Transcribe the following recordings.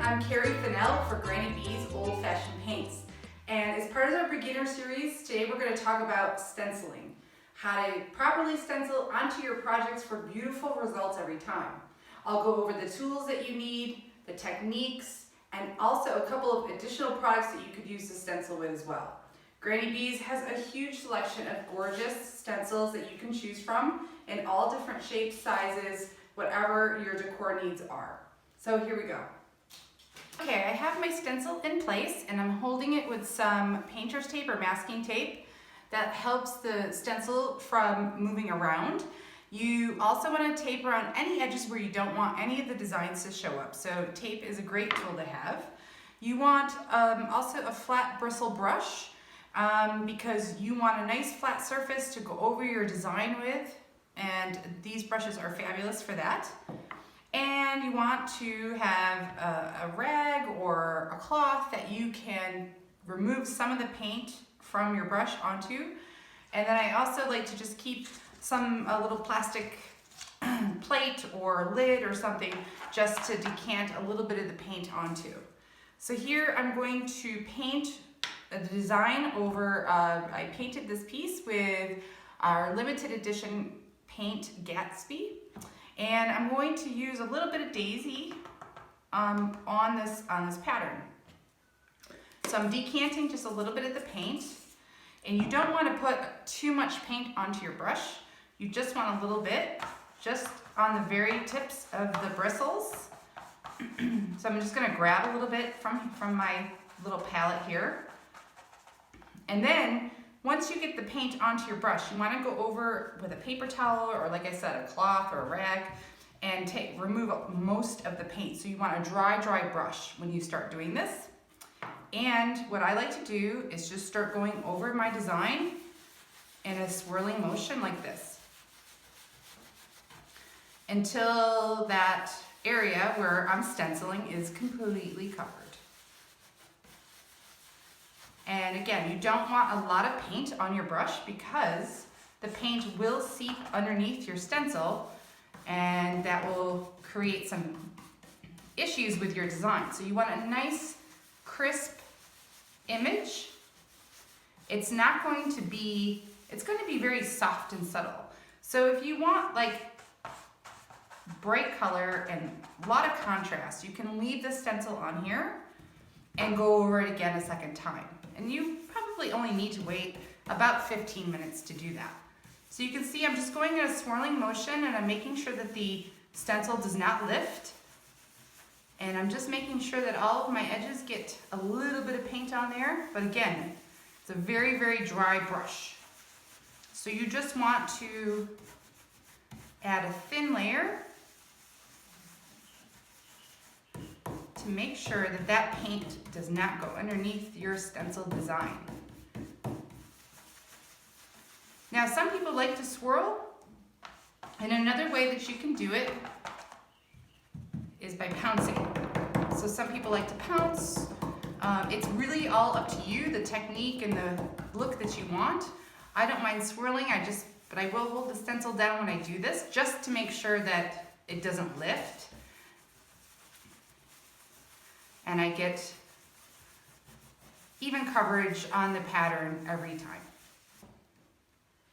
I'm Cari for Granny B's Old Fashioned Paints. And as part of our beginner series, today we're going to talk about stenciling. How to properly stencil onto your projects for beautiful results every time. I'll go over the tools that you need, the techniques, and also a couple of additional products that you could use to stencil with as well. Granny B's has a huge selection of gorgeous stencils that you can choose from in all different shapes, sizes, whatever your decor needs are. So here we go. Okay, I have my stencil in place and I'm holding it with some painter's tape or masking tape that helps the stencil from moving around. You also want to tape around any edges where you don't want any of the designs to show up. So tape is a great tool to have. You want also a flat bristle brush because you want a nice flat surface to go over your design with, and these brushes are fabulous for that. And you want to have a rag or a cloth that you can remove some of the paint from your brush onto. And then I also like to just keep a little plastic plate or lid or something just to decant a little bit of the paint onto. So here I'm going to paint the design over, I painted this piece with our limited edition paint Gatsby. And I'm going to use a little bit of daisy on this pattern. So I'm decanting just a little bit of the paint, and you don't want to put too much paint onto your brush. You just want a little bit, just on the very tips of the bristles. So I'm just going to grab a little bit from my little palette here. And then once you get the paint onto your brush, you want to go over with a paper towel or, like I said, a cloth or a rag and remove most of the paint. So you want a dry brush when you start doing this. And what I like to do is just start going over my design in a swirling motion like this until that area where I'm stenciling is completely covered. And again, you don't want a lot of paint on your brush because the paint will seep underneath your stencil and that will create some issues with your design. So you want a nice, crisp image. It's going to be very soft and subtle. So if you want like bright color and a lot of contrast, you can leave the stencil on here and go over it again a second time. And you probably only need to wait about 15 minutes to do that. So you can see I'm just going in a swirling motion and I'm making sure that the stencil does not lift. And I'm just making sure that all of my edges get a little bit of paint on there. But again, it's a very, very dry brush. So you just want to add a thin layer to make sure that that paint does not go underneath your stencil design. Now, some people like to swirl, and another way that you can do it is by pouncing. So some people like to pounce. It's really all up to you, the technique and the look that you want. I don't mind swirling, but I will hold the stencil down when I do this just to make sure that it doesn't lift. And I get even coverage on the pattern every time.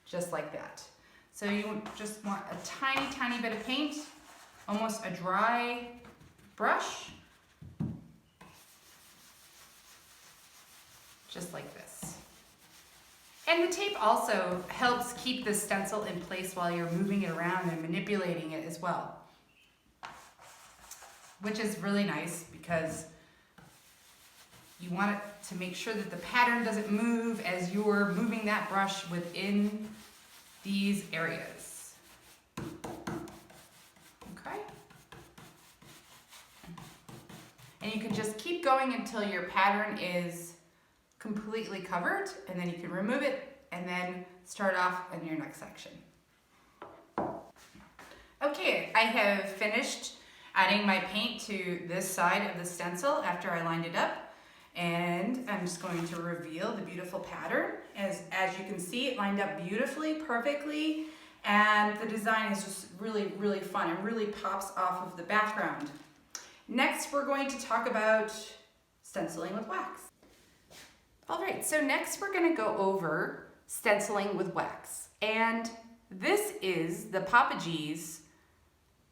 Just like that. So you just want a tiny, tiny bit of paint, almost a dry brush. Just like this. And the tape also helps keep the stencil in place while you're moving it around and manipulating it as well. Which is really nice because you want it to make sure that the pattern doesn't move as you're moving that brush within these areas. Okay? And you can just keep going until your pattern is completely covered, and then you can remove it and then start off in your next section. Okay, I have finished adding my paint to this side of the stencil after I lined it up. And I'm just going to reveal the beautiful pattern. As you can see, it lined up beautifully, perfectly, and the design is just really, really fun. It really pops off of the background. Next, we're going to talk about stenciling with wax. All right, so next we're gonna go over stenciling with wax. And this is the Pappa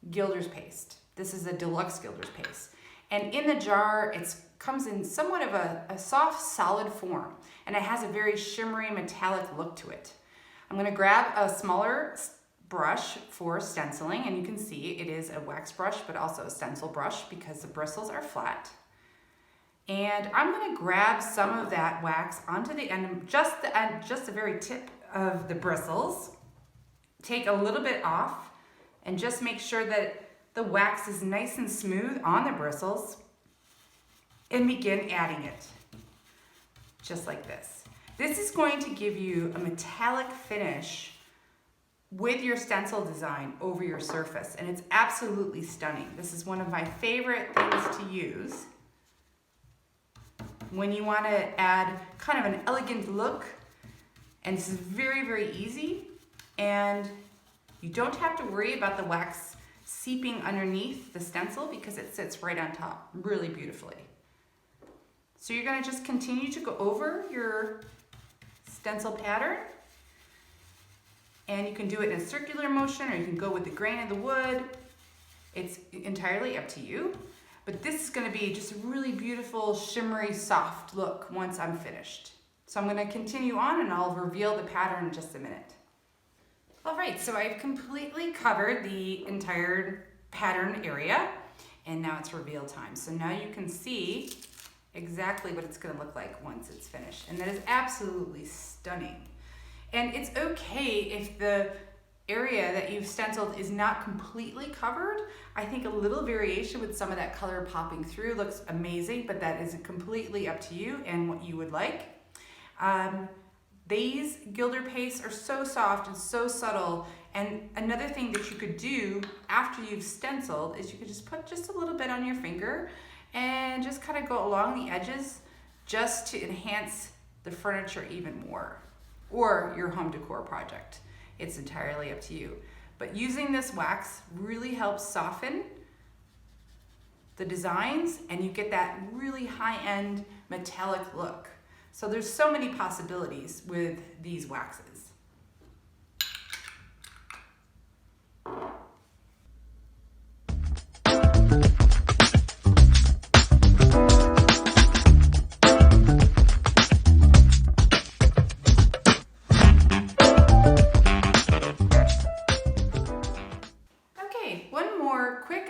Gilders Paste. This is a deluxe Gilders Paste. And in the jar, it comes in somewhat of a soft, solid form. And it has a very shimmery, metallic look to it. I'm gonna grab a smaller brush for stenciling, and you can see it is a wax brush, but also a stencil brush because the bristles are flat. And I'm gonna grab some of that wax onto the end, just the very tip of the bristles. Take a little bit off and just make sure that the wax is nice and smooth on the bristles, and begin adding it, just like this. This is going to give you a metallic finish with your stencil design over your surface, and it's absolutely stunning. This is one of my favorite things to use when you want to add kind of an elegant look. And this is very, very easy, and you don't have to worry about the wax seeping underneath the stencil because it sits right on top really beautifully. So you're going to just continue to go over your stencil pattern, and you can do it in a circular motion, or you can go with the grain of the wood. It's entirely up to you. But this is going to be just a really beautiful, shimmery, soft look once I'm finished. So I'm going to continue on, and I'll reveal the pattern in just a minute. All right, so I've completely covered the entire pattern area, and now it's reveal time. So now you can see exactly what it's going to look like once it's finished. And that is absolutely stunning. And it's okay if the area that you've stenciled is not completely covered. I think a little variation with some of that color popping through looks amazing, but that is completely up to you and what you would like. These Gilder pastes are so soft and so subtle. And another thing that you could do after you've stenciled is you could just put just a little bit on your finger and just kind of go along the edges just to enhance the furniture even more, or your home decor project. It's entirely up to you. But using this wax really helps soften the designs, and you get that really high-end metallic look. So there's so many possibilities with these waxes.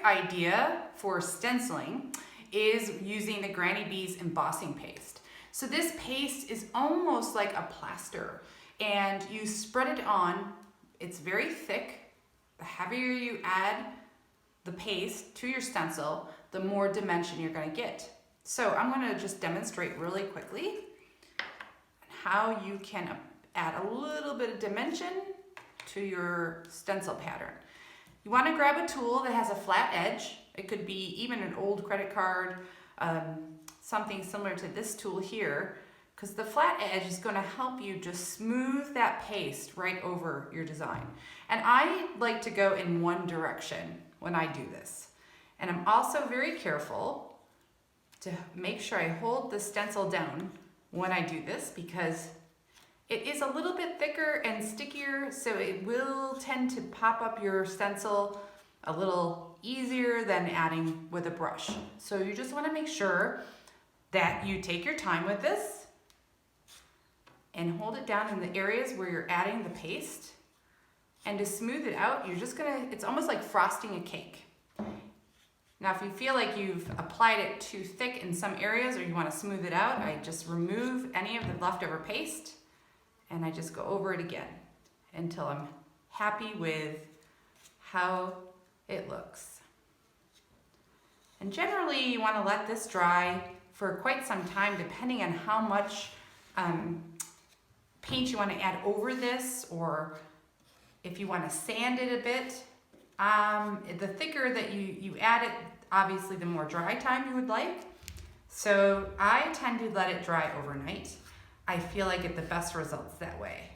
Idea for stenciling is using the Granny Bee's Embossing Paste. So this paste is almost like a plaster, and you spread it on. It's very thick. The heavier you add the paste to your stencil, the more dimension you're going to get. So I'm going to just demonstrate really quickly how you can add a little bit of dimension to your stencil pattern. You want to grab a tool that has a flat edge. It could be even an old credit card, something similar to this tool here, because the flat edge is going to help you just smooth that paste right over your design. And I like to go in one direction when I do this. And I'm also very careful to make sure I hold the stencil down when I do this, because it is a little bit thicker and stickier, so it will tend to pop up your stencil a little easier than adding with a brush. So you just want to make sure that you take your time with this and hold it down in the areas where you're adding the paste. And to smooth it out, you're just gonna, it's almost like frosting a cake. Now, if you feel like you've applied it too thick in some areas, or you want to smooth it out, I just remove any of the leftover paste, and I just go over it again until I'm happy with how it looks. And generally you want to let this dry for quite some time, depending on how much paint you want to add over this, or if you want to sand it a bit. The thicker that you add it, obviously the more dry time you would like. So I tend to let it dry overnight. I feel I get the best results that way.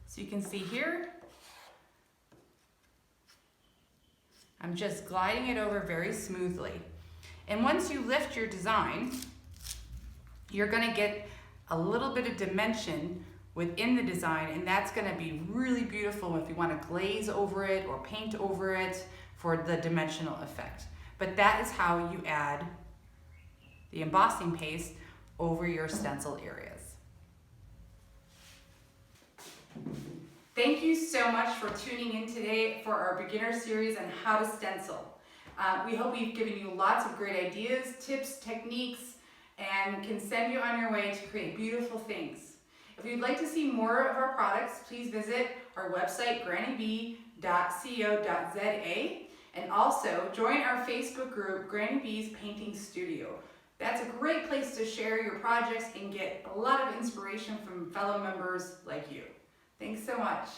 So you can see here, I'm just gliding it over very smoothly. And once you lift your design, you're gonna get a little bit of dimension within the design, and that's gonna be really beautiful if you wanna glaze over it or paint over it for the dimensional effect. But that is how you add the embossing paste over your stencil areas. Thank you so much for tuning in today for our beginner series on how to stencil. We hope we've given you lots of great ideas, tips, techniques, and can send you on your way to create beautiful things. If you'd like to see more of our products, please visit our website, grannyb.co.za, and also join our Facebook group, Granny B's Painting Studio. That's a great place to share your projects and get a lot of inspiration from fellow members like you. Thanks so much.